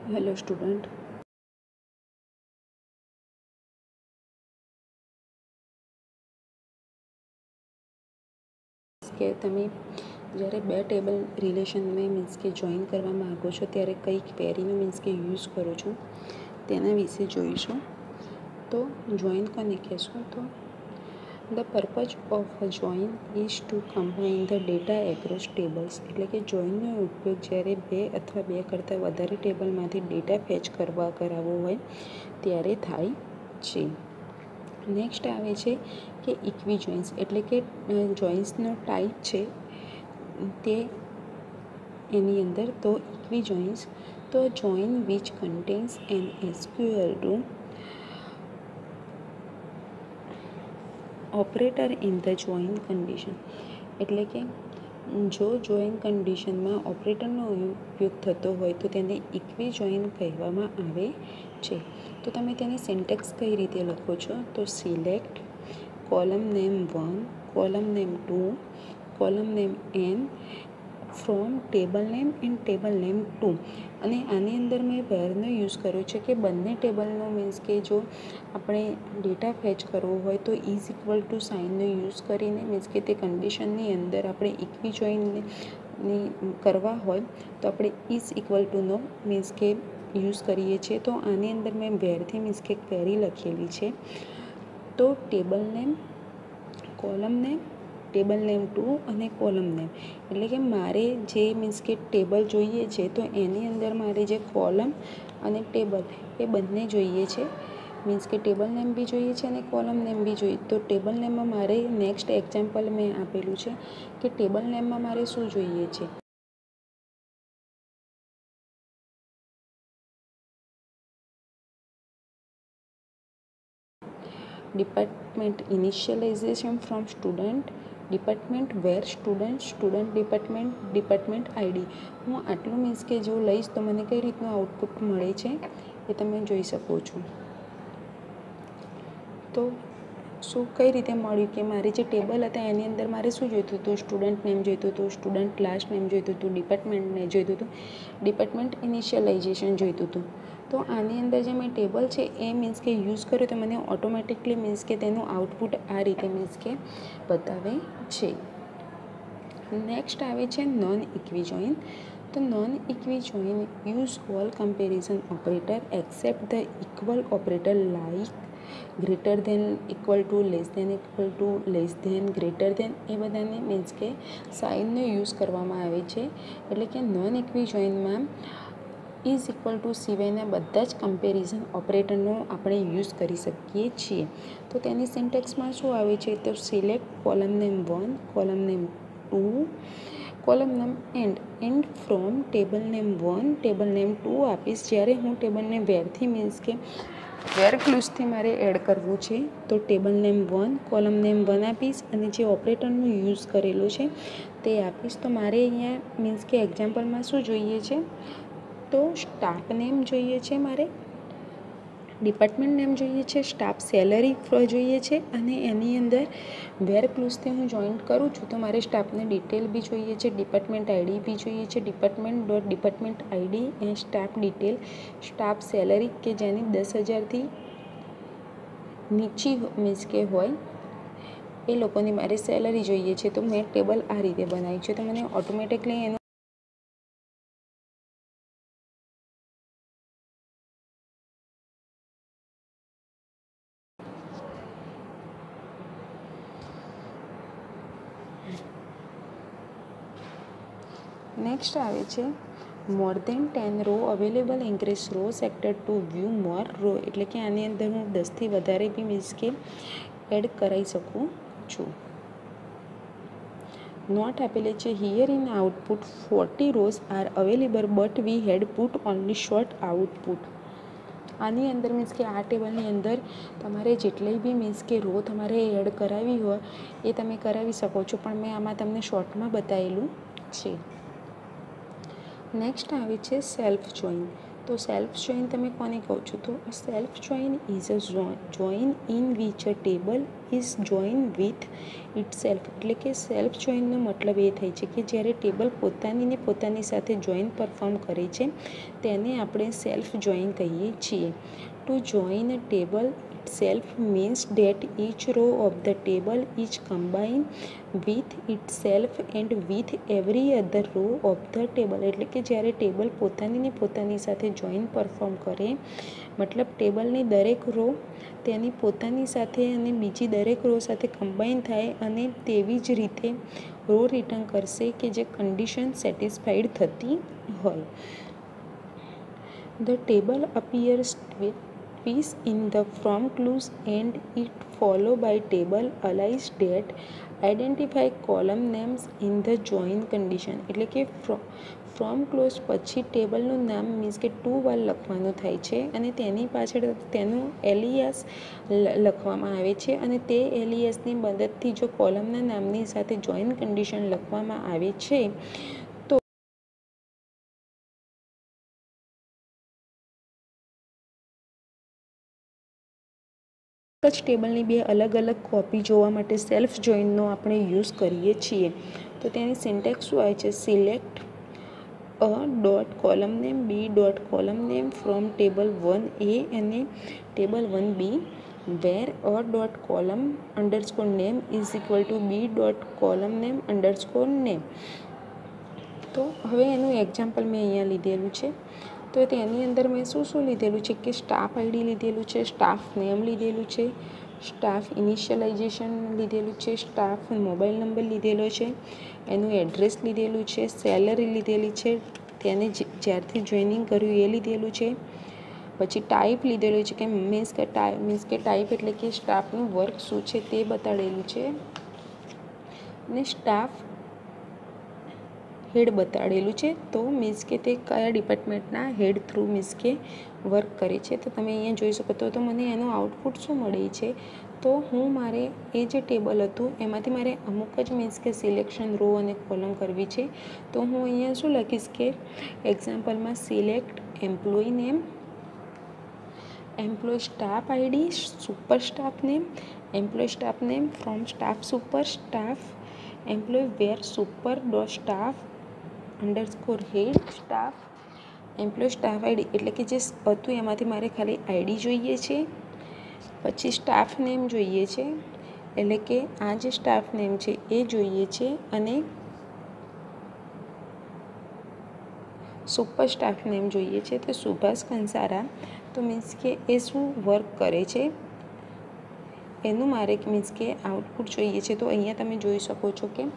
Hello student, કે તમે જ્યારે બે ટેબલ રિલેશનને મીન્સ કે જોઈન કરવા માગો છો ત્યારે કઈ ક્વેરીનો મીન્સ કે યુઝ કરો છો તેના વિશે જોઈશું. તો જોઈન કોને કહેશું? તો the purpose of a join is to combine the data across tables. એટલે કે જોઈનનો ઉપયોગ જ્યારે બે અથવા બે કરતાં વધારે ટેબલમાંથી ડેટા ફેચ કરાવવો હોય ત્યારે થાય છે. નેક્સ્ટ આવે છે કે ઇક્વી જોઇન્સ, એટલે કે જોઇન્સનો ટાઈપ છે તે એની અંદર. તો ઇક્વી જોઇન્સ, તો join which contains an SQL to operator in the join condition. એટલે કે જો જોઈન કન્ડિશનમાં ઓપરેટરનો ઉપયોગ થતો હોય તો તેને ઇક્વી જોઈન કહેવામાં આવે છે. તો તમે તેની સિન્ટેક્સ કઈ રીતે લખો છો? તો select column name 1, column name 2, column name n from table name and table name 2. અને આની અંદર મેં વેરનો યુઝ કર્યો છે કે બંને ટેબલનો મીન્સ કે જો આપણે ડેટા ફેચ કરવો હોય તો ઇઝ ઇક્વલ ટુ સાઇનનો યુઝ કરીને મીન્સ કે તે કન્ડિશનની અંદર આપણે ઇક્વી જોઈનની કરવા હોય તો આપણે ઇઝ ઇક્વલ ટુનો મીન્સ કે યુઝ કરીએ છીએ. તો આની અંદર મેં વેરથી મીન્સ કે ક્વેરી લખેલી છે. તો table name, column name, table name 2 અને કોલમ નેમ. એટલે કે મારે જે મીન્સ કે ટેબલ જોઈએ છે તો એની અંદર મારે જે કોલમ અને ટેબલ એ બંને જોઈએ છે. મીન્સ કે ટેબલ નેમ બી જોઈએ છે અને કોલમ નેમ બી જોઈએ. તો ટેબલ નેમમાં મારે નેક્સ્ટ એક્ઝામ્પલ મેં આપેલું છે કે ટેબલ નેમમાં મારે શું જોઈએ છે. Department initialisation from student, department where student, student department, department ID. હું આટલું મીન્સ કે જો લઈશ તો મને કઈ રીતનું આઉટપુટ મળે છે એ તમે જોઈ શકો છો. તો શું કઈ રીતે મળ્યું કે મારે જે ટેબલ હતા એની અંદર મારે શું જોઈતું હતું? સ્ટુડન્ટ નેમ જોઈતું હતું, સ્ટુડન્ટ ક્લાસ નેમ જોઈતું હતું, ડિપાર્ટમેન્ટને જોઈતું હતું, ડિપાર્ટમેન્ટ ઇનિશિયલાઇઝેશન જોઈતું હતું. તો આની અંદર જે મેં ટેબલ છે એ મીન્સ કે યુઝ કર્યું તો મને ઓટોમેટિકલી મીન્સ કે તેનું આઉટપુટ આ રીતે મીન્સ કે બતાવે છે. નેક્સ્ટ આવે છે નોન ઇક્વી જોઈન. તો non equi join use all comparison operator except the equal operator like greater than, equal to, less than equal to, less than, greater than, એ બધાને મીન્સ કે સાઇનનો યુઝ કરવામાં આવે છે. એટલે કે નોન ઇક્વી જોઈનમાં ઇઝ ઇક્વલ ટુ સિવાયના બધા જ કમ્પેરિઝન ઓપરેટરનો આપણે યુઝ કરી શકીએ છીએ. તો તેની સિન્ટેક્સમાં શું આવે છે? તો select column name 1, column name 2, column name and from table name 1, table name 2 આપીશ. જ્યારે હું ટેબલને વેરથી મીન્સ કે વેર ક્લુઝથી મારે એડ કરવું છે તો ટેબલ નેમ 1, કોલમ નેમ 1 આપીશ અને જે ઓપરેટરનો યુઝ કરેલો છે તે આપીશ. તો મારે અહીંયા મીન્સ કે એક્ઝામ્પલમાં શું જોઈએ છે? તો સ્ટાફ નેમ જોઈએ છે, મારે ડિપાર્ટમેન્ટ નેમ જોઈએ છે, સ્ટાફ સેલરી જોઈએ છે અને એની અંદર વેર ક્લુઝથી હું જોઈન્ટ કરું છું તો મારે સ્ટાફને ડિટેલ બી જોઈએ છે, ડિપાર્ટમેન્ટ આઈડી બી જોઈએ છે, ડિપાર્ટમેન્ટ આઈડી અને સ્ટાફ ડિટેલ, સ્ટાફ સેલરી કે જેની 10,000થી નીચી મીન્સ કે હોય એ લોકોની મારે સેલરી જોઈએ છે. તો મેં ટેબલ આ રીતે બનાવ્યું છે. તો મને ઓટોમેટિકલી એનું નેક્સ્ટ આવે છે more than 10 row available increase row sector to view more row. એટલે કે આની અંદર હું 10થી વધારે બી મીન્સ કે એડ કરાવી શકું છું. નોટ આપેલી છે here in output 40 rows are available but we had put only short output. આની અંદર મીન્સ કે આ ટેબલની અંદર તમારે જેટલી બી મીન્સ કે રો તમારે એડ કરાવી હોય એ તમે કરાવી શકો છો, પણ મેં આમાં તમને શોર્ટમાં બતાવેલું છે. નેક્સ્ટ આવે છે સેલ્ફ જોઈન. તો સેલ્ફ જોઈન તમે કોને કહો છો? તો self join is a join in which a table is join with it self, એટલે કે સેલ્ફ જોઈનનો મતલબ એ થાય છે કે જ્યારે ટેબલ પોતાની પોતાની સાથે જોઈન પરફોર્મ કરે છે તેને આપણે સેલ્ફ જોઈન કહીએ છીએ. To join a table itself means that each row of the table is combined with itself and with every other row of the table, એટલે કે જ્યારે ટેબલ પોતાની સાથે જોઈન પરફોર્મ કરે, મતલબ ટેબલની દરેક રો તેની પોતાની સાથે અને બીજી દરેક રો સાથે કમ્બાઈન થાય અને તેવી જ રીતે રો રિટર્ન કરશે કે જે કન્ડિશન સેટિસ્ફાઈડ થતી હોય. The table appears twice in the from clause and it followed by table allies that identify column names in the join condition, એટલે કે ફ્રોમ ક્લોઝ પછી ટેબલનું નામ મીન્સ કે 2 વાર લખવાનું થાય છે અને તેની પાછળ તેનું એલિયાસ લખવામાં આવે છે અને તે એલિયાસની મદદથી જો કોલમના નામની સાથે જોઈન કન્ડિશન લખવામાં આવે છે તો જ ટેબલની બે અલગ અલગ કોપી જોવા માટે સેલ્ફ જોઈનનો આપણે યુઝ કરીએ છીએ. તો તેની સિન્ટેક્સ શું આવે છે? Select A dot column name B dot column name from table 1A અને table 1B where A dot column underscore name is equal to B dot column name underscore name. તો હવે એનું એક્ઝામ્પલ મેં અહીંયા લીધેલું છે. તો તેની અંદર મેં શું લીધેલું છે કે સ્ટાફ આઈડી લીધેલું છે, સ્ટાફ નેમ લીધેલું છે, સ્ટાફ ઇનિશિયલાઇઝેશન લીધેલું છે, સ્ટાફ મોબાઈલ નંબર લીધેલો છે, એનું એડ્રેસ લીધેલું છે, સેલરી લીધેલી છે, તેને જ્યારથી જોઈનિંગ કર્યું એ લીધેલું છે, પછી ટાઈપ લીધેલું છે કે મીન્સ કે ટાઈપ એટલે કે સ્ટાફનું વર્ક શું છે તે બતાડેલું છે અને સ્ટાફ હેડ બતાડેલું છે. તો મીન્સ કે તે કયા ડિપાર્ટમેન્ટના હેડ થ્રુ મીન્સ કે વર્ક કરે છે. તો તમે અહીંયા જોઈ શકો તો મને એનું આઉટપુટ શું મળે છે? તો મારે એ જે ટેબલ હતું એમાંથી મારે અમુક જ મીન્સ કે સિલેક્શન રો અને કોલમ કરવી છે. તો હું અહીંયા શું લખીશ કે એક્ઝામ્પલમાં select employ name, employ staff ID, super staff name, employ staff name from staff super staff, employ where super dot staff underscore head staff, employ staff ID એટલે કે જે હતું એમાંથી મારે ખાલી આઈડી જોઈએ છે, પછી સ્ટાફ નેમ જોઈએ છે એટલે કે આ જે સ્ટાફ નેમ છે એ જોઈએ છે અને સુપર સ્ટાફ નેમ જોઈએ છે. તો સુભાષ કંસારા તો મીન્સ કે એ શું વર્ક કરે છે એનું મારે મીન્સ કે આઉટપુટ જોઈએ છે. તો અહીંયા તમે જોઈ શકો છો કે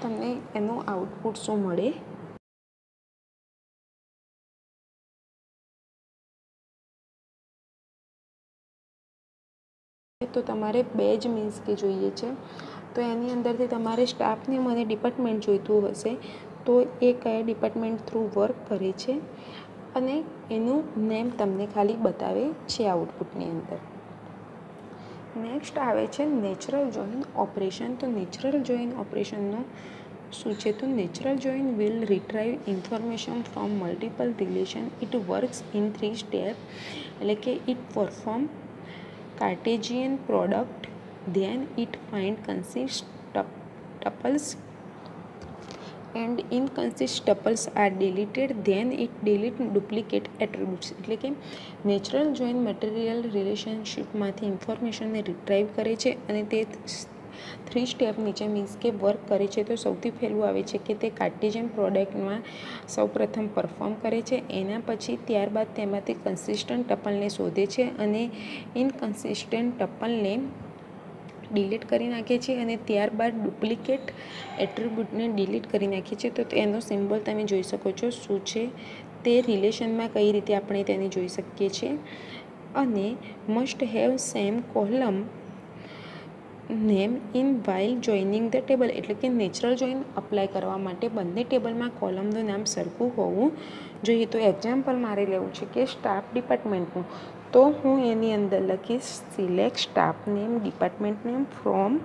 તમને એનું આઉટપુટ શું મળે. તો તમારે બે જ મીન્સ કે જોઈએ છે. તો એની અંદરથી તમારે સ્ટાફ નેમ અને ડિપાર્ટમેન્ટ જોઈતું હશે તો એ કયા ડિપાર્ટમેન્ટ થ્રુ વર્ક કરે છે અને એનું નેમ તમને ખાલી બતાવે છે આઉટપુટની અંદર. નેક્સ્ટ આવે છે નેચરલ જોઈન ઓપરેશન. તો નેચરલ જોઈન ઓપરેશનનો શું છે? તો natural join will retrieve information from multiple relation. It works in 3 step, એટલે કે it perform Cartesian product, then it find consist tuples and inconsist tuples are deleted, then it delete duplicate attributes. એટલે કે natural join material રિલેશનશિપમાંથી ઇન્ફોર્મેશનને retrieve કરે છે અને તે 3 step નીચે means કે વર્ક કરે છે. તો સૌથી પહેલું આવે છે કે તે કાર્ટેશિયન પ્રોડક્ટમાં સૌપ્રથમ પરફોર્મ કરે છે, એના પછી ત્યારબાદ તેમાંથી કન્સિસ્ટન્ટ ટપલને શોધે છે અને ઇનકન્સિસ્ટન્ટ ટપલને ડિલીટ કરી નાખે છે અને ત્યારબાદ ડુપ્લિકેટ એટ્રીબ્યુટને ડિલીટ કરી નાખે છે. તો એનો સિમ્બોલ તમે જોઈ શકો છો શું છે તે રિલેશનમાં કઈ રીતે આપણે તેને જોઈ શકીએ છીએ. અને must have same column name in while joining the table, એટલે કે નેચરલ જોઈન અપ્લાય કરવા માટે બંને ટેબલમાં કોલમનું નામ સરખું હોવું જોઈએ. તો એક્ઝામ્પલ મારે લેવું છે કે સ્ટાફ ડિપાર્ટમેન્ટનું. તો હું એની અંદર લખીશ select staff name department name from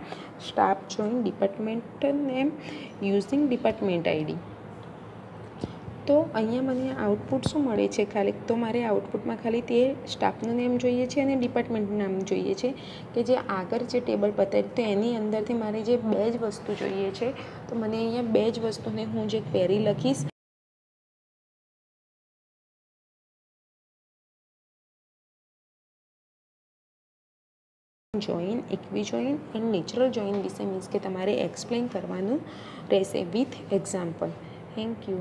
staff join department name using department ID. તો અહીંયા મને આઉટપુટ શું મળે છે ખાલી, તો મારે આઉટપુટમાં ખાલી તે સ્ટાફનું નેમ જોઈએ છે અને ડિપાર્ટમેન્ટનું નામ જોઈએ છે કે જે આગળ જે ટેબલ બતાવ્યું તો એની અંદરથી મારે જે બે જ વસ્તુ જોઈએ છે. તો મને અહીંયા બે જ વસ્તુને હું જે ક્વેરી લખીશ. Join, equi join and natural join વિશે મીન્સ કે તમારે એક્સપ્લેન કરવાનું રહેશે વિથ એક્ઝામ્પલ. Thank you.